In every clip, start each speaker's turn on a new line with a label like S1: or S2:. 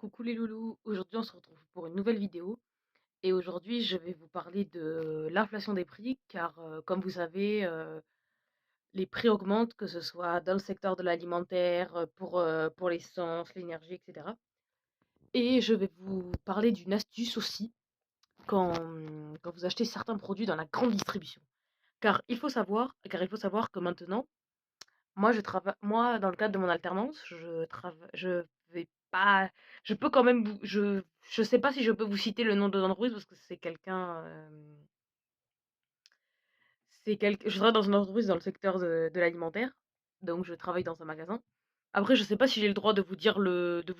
S1: Coucou les loulous, aujourd'hui on se retrouve pour une nouvelle vidéo et aujourd'hui je vais vous parler de l'inflation des prix car comme vous savez les prix augmentent que ce soit dans le secteur de l'alimentaire, pour l'essence, l'énergie etc. Et je vais vous parler d'une astuce aussi quand vous achetez certains produits dans la grande distribution. Car il faut savoir que maintenant moi, dans le cadre de mon alternance, je vais pas je peux quand même je sais pas si je peux vous citer le nom de l'entreprise parce que je travaille dans une entreprise dans le secteur de l'alimentaire, donc je travaille dans un magasin. Après, je sais pas si j'ai le droit de vous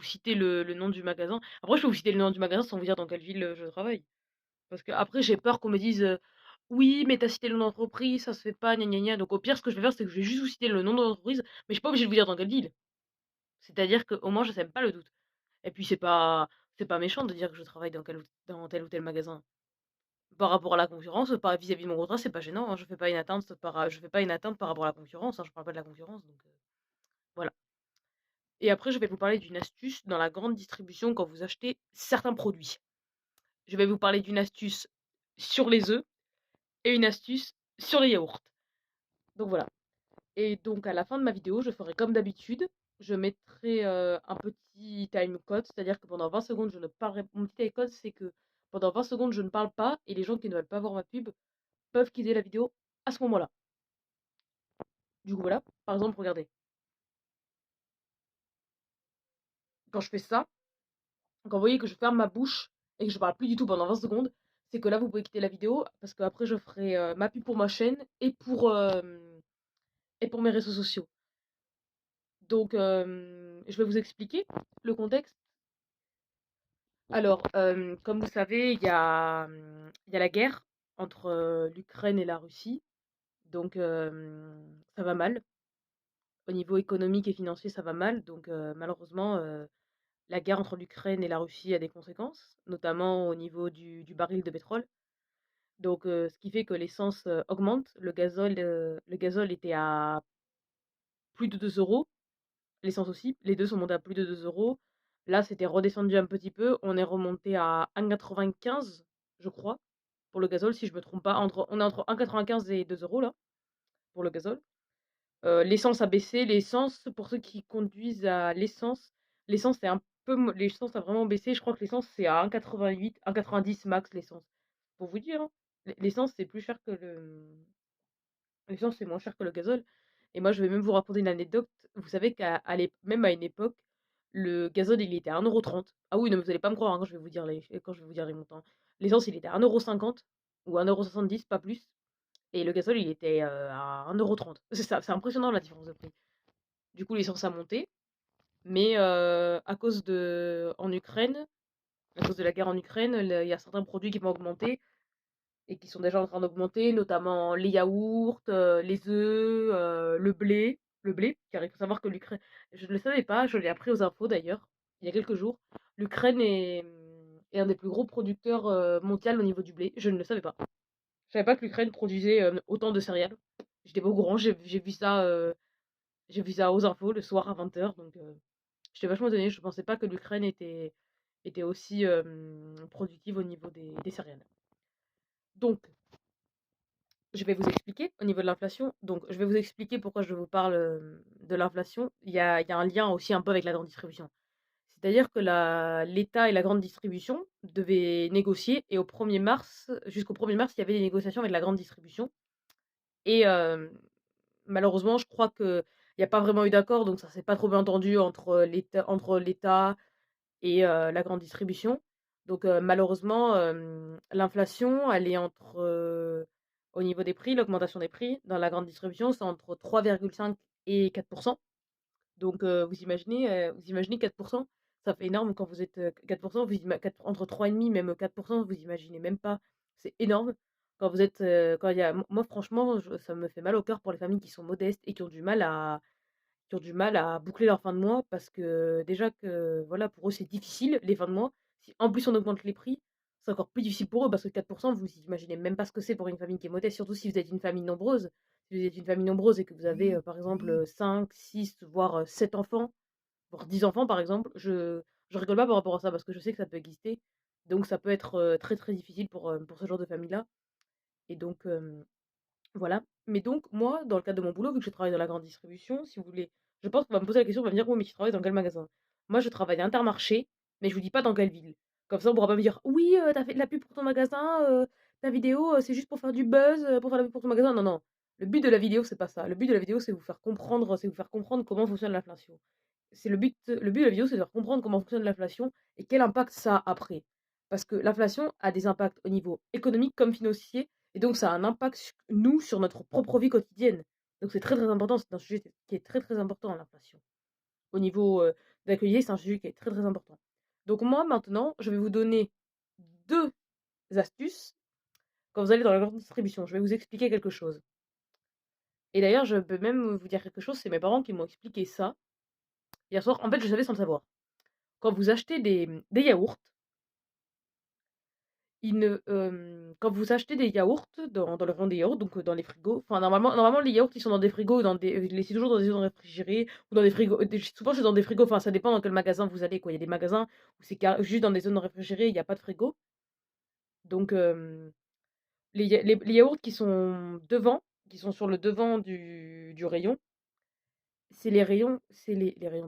S1: citer le nom du magasin. Après, je peux vous citer le nom du magasin sans vous dire dans quelle ville, je travaille. Parce que après j'ai peur qu'on me dise, «Oui, mais tu as cité le nom d'entreprise, ça se fait pas, gna gna gna». Donc au pire, ce que je vais faire, c'est que je vais juste vous citer le nom de l'entreprise, mais je suis pas obligée de vous dire dans quelle ville. C'est-à-dire qu'au moins je sème pas le doute. Et puis c'est pas méchant de dire que je travaille dans tel ou tel magasin. Par rapport à la concurrence, par vis-à-vis de mon contrat, c'est pas gênant, hein. Je fais pas une atteinte par rapport à la concurrence, hein, je parle pas de la concurrence donc voilà. Et après je vais vous parler d'une astuce dans la grande distribution quand vous achetez certains produits. Je vais vous parler d'une astuce sur les œufs et une astuce sur les yaourts. Donc voilà. Et donc à la fin de ma vidéo, je ferai comme d'habitude, je mettrai, un petit time code, c'est-à-dire que pendant 20 secondes, je ne parlerai mon petit time code, c'est que pendant 20 secondes, je ne parle pas et les gens qui ne veulent pas voir ma pub peuvent quitter la vidéo à ce moment-là. Du coup, voilà, par exemple, regardez, quand je fais ça, quand vous voyez que je ferme ma bouche et que je parle plus du tout pendant 20 secondes, c'est que là, vous pouvez quitter la vidéo parce qu'après je ferai, ma pub pour ma chaîne et pour mes réseaux sociaux. Donc je vais vous expliquer le contexte. Alors, comme vous savez, il y a la guerre entre, l'Ukraine et la Russie, donc ça va mal. Au niveau économique et financier, ça va mal, donc malheureusement, la guerre entre l'Ukraine et la Russie a des conséquences, notamment au niveau du baril de pétrole. Donc ce qui fait que l'essence, augmente, le gazole était à plus de 2 €, l'essence aussi, les 2 sont montés à plus de 2 €. Là, c'était redescendu un petit peu, on est remonté à 1,95 €, je crois, pour le gazole, si je me trompe pas, on est entre 1,95 € et 2 € là, pour le gazole. L'essence a baissé, l'essence, pour ceux qui conduisent à l'essence c'est un peu mo l'essence a vraiment baissé, je crois que l'essence c'est à 1,88, 1,90 max l'essence. Pour vous dire, hein, l'essence c'est plus cher que l'essence c'est moins cher que le gazole et moi je vais même vous raconter une anecdote. Vous savez même à une époque, le gazole il était à 1,30 €. Ah oui, non mais vous allez pas me croire, hein, quand je vais vous dire les montants. L'essence il était à 1,50 € ou 1,70 €, pas plus. Et le gazole, il était, à 1,30 €. C'est ça, c'est impressionnant la différence de prix. Du coup, l'essence a monté, mais à cause de la guerre en Ukraine, il y a certains produits qui vont augmenter et qui sont déjà en train d'augmenter, notamment les yaourts, les œufs, le blé, car il faut savoir que l'Ukraine je ne le savais pas, je l'ai appris aux infos d'ailleurs, il y a quelques jours. L'Ukraine est un des plus gros producteurs, mondial au niveau du blé. Je ne le savais pas. Je savais pas que l'Ukraine produisait, autant de céréales. J'étais pas au courant, j'ai vu ça aux infos le soir à 20 h donc j'étais vachement étonnée. Je pensais pas que l'Ukraine était aussi, productive au niveau des céréales. Donc je vais vous expliquer au niveau de l'inflation. Donc je vais vous expliquer pourquoi je vous parle, de l'inflation. Il y a un lien aussi un peu avec la grande distribution. C'est-à-dire que la l'État et la grande distribution devaient négocier et jusqu'au 1er mars, il y avait des négociations avec la grande distribution et malheureusement, je crois qu'il y a pas vraiment eu d'accord, donc ça s'est pas trop bien entendu entre l'État et la grande distribution. Donc malheureusement, l'inflation, elle est au niveau des prix, l'augmentation des prix dans la grande distribution, c'est entre 3,5 et 4. Donc vous imaginez 4, ça fait énorme quand vous êtes, 4, vous ima 4 entre 3,5 même 4, vous imaginez même pas, c'est énorme. Quand vous êtes, quand il y a moi franchement, ça me fait mal au cœur pour les familles qui sont modestes et qui ont du mal à boucler leur fin de mois parce que déjà que voilà, pour eux, c'est difficile les fins de mois. Si en plus on augmente les prix, c'est encore plus difficile pour eux parce que 4, vous imaginez même pas ce que c'est pour une famille qui est modeste, surtout si vous êtes une famille nombreuse. Si vous êtes une famille nombreuse et que vous avez, par exemple, 5, 6, voire, 7 enfants, voire 10 enfants par exemple, je Je rigole pas par rapport à ça parce que je sais que ça peut exister. Donc ça peut être, très, très difficile pour ce genre de famille-là et donc voilà. Mais donc moi, dans le cadre de mon boulot, vu que je travaille dans la grande distribution, si vous voulez, je pense qu'on va me poser la question, on va me dire: «Oui, mais tu travailles dans quel magasin?» Moi, je travaille à Intermarché, mais je vous dis pas dans quelle ville. Comme ça, on pourra pas me dire: «Oui, tu fait de la pub pour ton magasin, ta vidéo, c'est juste pour faire du buzz, pour faire la pub pour ton magasin». Non, non. Le but de la vidéo, c'est pas ça. Le but de la vidéo, c'est vous faire comprendre comment fonctionne l'inflation. C'est le but de la vidéo, c'est de faire comprendre comment fonctionne l'inflation et quel impact ça a après. Parce que l'inflation a des impacts au niveau économique comme financier et donc ça a un impact nous, sur notre propre vie quotidienne. Donc c'est très, très important, c'est un sujet qui est très, très important, l'inflation. Au niveau, d'accueillir, c'est un sujet qui est très, très important. Donc moi, maintenant, je vais vous donner 2 astuces quand vous allez dans la grande distribution. Je vais vous expliquer quelque chose et d'ailleurs, je peux même vous dire quelque chose, c'est mes parents qui m'ont expliqué ça hier soir. En fait, je savais sans le savoir. Quand vous achetez des yaourts, quand vous achetez des yaourts dans le rayon des yaourts, donc dans les frigos, enfin normalement les yaourts ils sont dans des frigos, dans des c'est toujours dans des zones réfrigérées ou dans des frigos souvent c'est dans des frigos, enfin ça dépend dans quel magasin vous allez quoi. Il y a des magasins où c'est juste dans des zones réfrigérées, il y a pas de frigo. Donc les yaourts qui sont devant, qui sont sur le devant du rayon, c'est les rayons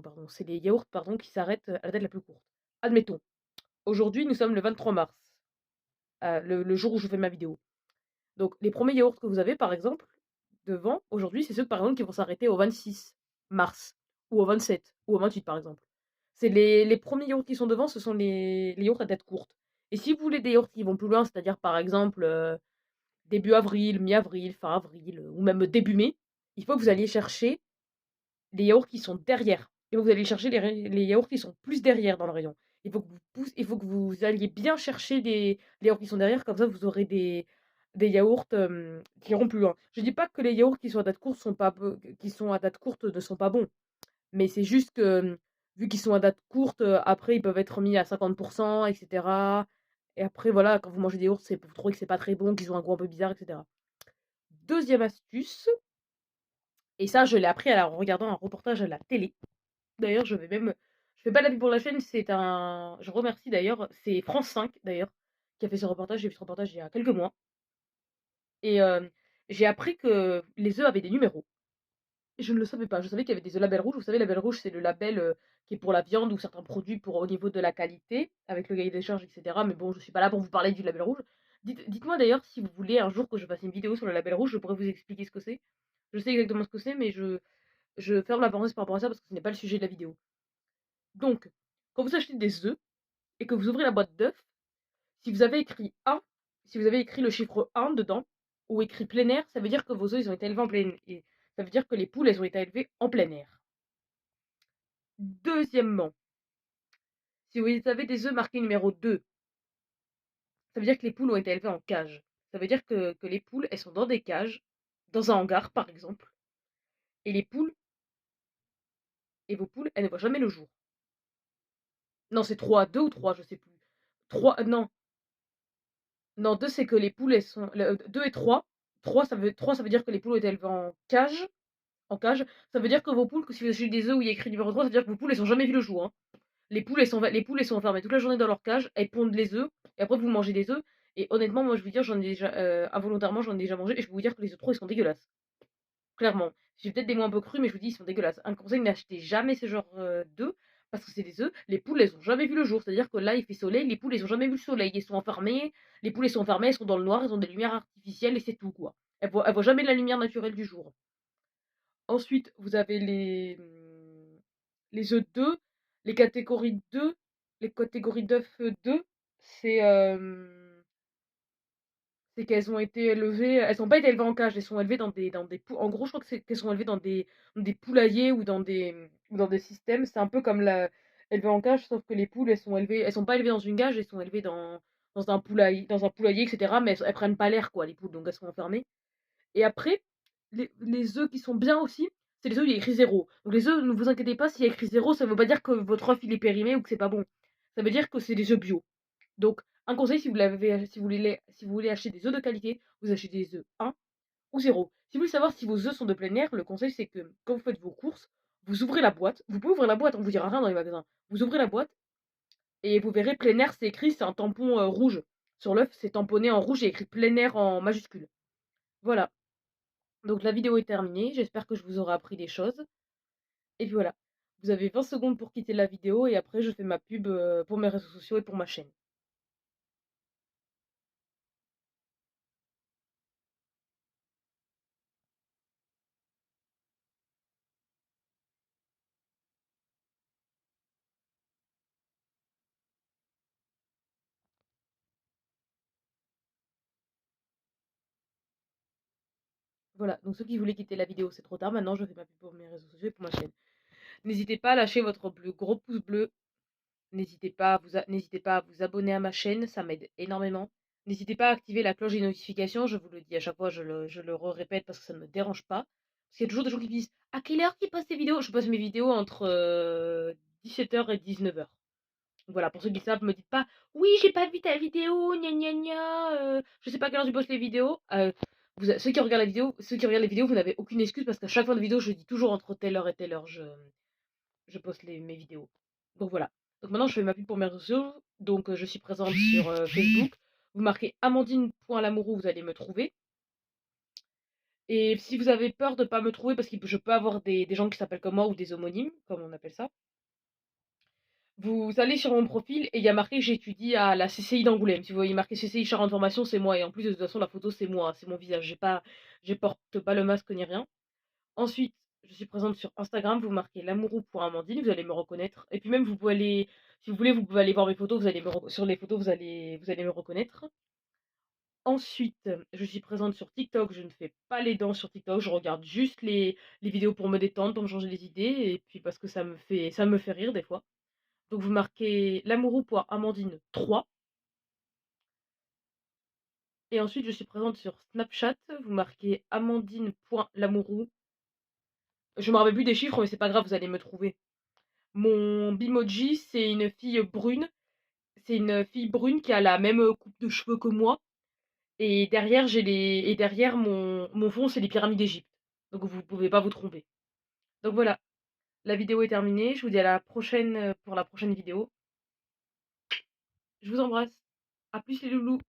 S1: pardon, c'est les yaourts pardon qui s'arrêtent, à la date la plus courte. Admettons, aujourd'hui nous sommes le 23 mars, le jour où je fais ma vidéo. Donc les premiers yaourts que vous avez, par exemple, devant, aujourd'hui, c'est ceux, par exemple, qui vont s'arrêter au 26 mars ou au 27 ou au 28, par exemple. C'est les 1ers yaourts qui sont devant, ce sont les yaourts à date courte. Et si vous voulez des yaourts qui vont plus loin, c'est-à-dire, par exemple, début avril, mi-avril, fin avril, ou même début mai, il faut que vous alliez chercher les yaourts qui sont derrière et vous allez chercher les yaourts qui sont plus derrière dans le rayon. Il faut que vous alliez bien chercher les yaourts qui sont derrière, comme ça vous aurez des yaourts, qui iront plus loin. Je dis pas que les yaourts qui sont à date courte sont pas be qui sont à date courte ne sont pas bons, mais c'est juste que, vu qu'ils sont à date courte, après ils peuvent être mis à 50 et cetera et après voilà, quand vous mangez des yaourts, c'est vous trouvez que c'est pas très bon, qu'ils ont un goût un peu bizarre et cetera. 2e astuce, et ça je l'ai appris en regardant un reportage à la télé. D'ailleurs, je fais pas de la pub pour la chaîne, je remercie d'ailleurs, c'est France 5 d'ailleurs, qui a fait ce reportage. J'ai vu ce reportage il y a quelques mois et j'ai appris que les œufs avaient des numéros et je ne le savais pas. Je savais qu'il y avait des œufs label rouge. Vous savez, label rouge, c'est le label, qui est pour la viande ou certains produits pour au niveau de la qualité, avec le cahier des charges et cetera, mais bon, je suis pas là pour vous parler du label rouge. Dites-moi d'ailleurs si vous voulez un jour que je fasse une vidéo sur le label rouge, je pourrais vous expliquer ce que c'est. Je sais exactement ce que c'est, mais je ferme la parenthèse par rapport à ça parce que ce n'est pas le sujet de la vidéo. Donc, quand vous achetez des œufs et que vous ouvrez la boîte d'œufs, si vous avez écrit 1, si vous avez écrit le chiffre 1 dedans, ou écrit plein air, ça veut dire que vos œufs ils ont été élevés en plein air. Et ça veut dire que les poules, elles ont été élevées en plein air. Deuxièmement, si vous avez des œufs marqués numéro 2, ça veut dire que les poules ont été élevées en cage. Ça veut dire que les poules, elles sont dans des cages, dans un hangar par exemple, et vos poules, elles ne voient jamais le jour. Non, c'est 3, 2 ou 3, je sais plus. 3, non, non, 2 c'est que les poules, elles sont 2 et 3. 3 ça veut dire que les poules ont été élevées en cage. Ça veut dire que vos poules, que si vous achetez des œufs où il y a écrit numéro 3, ça veut dire que vos poules, elles ont jamais vu le jour, hein. Les poules, elles sont enfermées toute la journée dans leur cage, elles pondent les œufs et après vous mangez des œufs et honnêtement, moi je veux dire, j'en ai déjà, involontairement, j'en ai déjà mangé et je peux vous dire que les œufs de trop, ils sont dégueulasses. Clairement. J'ai peut-être des mots un peu crus, mais je vous dis, ils sont dégueulasses. Un conseil, n'achetez jamais ce genre, d'œufs parce que c'est des œufs, les poules, elles ont jamais vu le jour. C'est-à-dire que là, il fait soleil, les poules, elles ont jamais vu le soleil. Elles sont enfermées, les poules, elles sont enfermées, elles sont dans le noir, elles ont des lumières artificielles et c'est tout, quoi. Elles voient jamais la lumière naturelle du jour. Ensuite, vous avez les œufs d'œufs, les catégories d'œufs, les catégories d'œufs, 2, c'est, c'est qu'elles ont été élevées, elles ont pas été élevées en cage, elles sont élevées dans des en gros, je crois que c'est qu'elles sont élevées dans des poulaillers ou dans des systèmes. C'est un peu comme élevées en cage, sauf que les poules, elles sont pas élevées dans une cage, elles sont élevées dans un poulailler et cetera, mais elles prennent pas l'air quoi, les poules, donc elles sont enfermées. Et après, les œufs qui sont bien aussi, c'est les œufs où il y a écrit 0. Donc les œufs, ne vous inquiétez pas, s'il y a écrit 0, ça veut pas dire que votre œuf il est périmé ou que c'est pas bon. Ça veut dire que c'est des œufs bio. Donc, un conseil, si vous voulez acheter des œufs de qualité, vous achetez des œufs 1 ou 0. Si vous voulez savoir si vos œufs sont de plein air, le conseil c'est que quand vous faites vos courses, vous ouvrez la boîte. Vous pouvez ouvrir la boîte, on vous dira rien dans les magasins. Vous ouvrez la boîte Et vous verrez, plein air, c'est écrit, c'est un tampon rouge. Sur l'œuf, c'est tamponné en rouge et écrit plein air en majuscule. Voilà. Donc la vidéo est terminée. J'espère que je vous aurai appris des choses. Et puis voilà. Vous avez 20 secondes pour quitter la vidéo et après je fais ma pub pour mes réseaux sociaux et pour ma chaîne. Voilà. Donc ceux qui voulaient quitter la vidéo, c'est trop tard. Maintenant, je fais ma pub pour mes réseaux sociaux et pour ma chaîne. N'hésitez pas à lâcher votre plus gros pouce bleu. N'hésitez pas à vous abonner à ma chaîne, ça m'aide énormément. N'hésitez pas à activer la cloche des notifications, je vous le dis à chaque fois, je le répète parce que ça ne me dérange pas. Parce qu'il y a toujours des gens qui me disent à quelle heure tu postes tes vidéos? Je poste mes vidéos entre 17h et 19h. Voilà, pour ceux qui savent, me dites pas oui, j'ai pas vu ta vidéo, gna gna gna, je sais pas à quelle heure tu postes les vidéos. Ceux qui regardent les vidéos, vous n'avez aucune excuse parce qu'à chaque fin de vidéo, je dis toujours entre telle heure et telle heure, je poste mes vidéos. Donc voilà. Donc maintenant, je fais ma pub pour mes réseaux. Donc je suis présente sur Facebook. Vous marquez amandine.lamourou, vous allez me trouver. Et si vous avez peur de ne pas me trouver, parce que je peux avoir des gens qui s'appellent comme moi ou des homonymes, comme on appelle ça, vous allez sur mon profil et il y a marqué j'étudie à la CCI d'Angoulême. Si vous voyez marqué CCI Charente Formation, c'est moi. Et en plus, de toute façon, la photo, c'est moi, c'est mon visage. Je porte pas le masque ni rien. Ensuite, je suis présente sur Instagram, vous marquez lamourou.amandine, vous allez me reconnaître. Et puis même, vous pouvez aller, si vous voulez, vous pouvez aller voir mes photos, sur les photos, vous allez me reconnaître. Ensuite, je suis présente sur TikTok, je ne fais pas les danses sur TikTok, je regarde juste les vidéos pour me détendre, pour me changer les idées, et puis parce que ça me fait rire des fois. Donc vous marquez lamourou.amandine3. Et ensuite, je suis présente sur Snapchat, vous marquez amandine.lamourou. Je me rappelle plus des chiffres, mais c'est pas grave, vous allez me trouver. Mon Bimoji, c'est une fille brune. C'est une fille brune qui a la même coupe de cheveux que moi. Et derrière mon fond, c'est les pyramides d'Égypte. Donc vous pouvez pas vous tromper. Donc voilà, la vidéo est terminée. Je vous dis à la prochaine pour la prochaine vidéo. Je vous embrasse. À plus les loulous.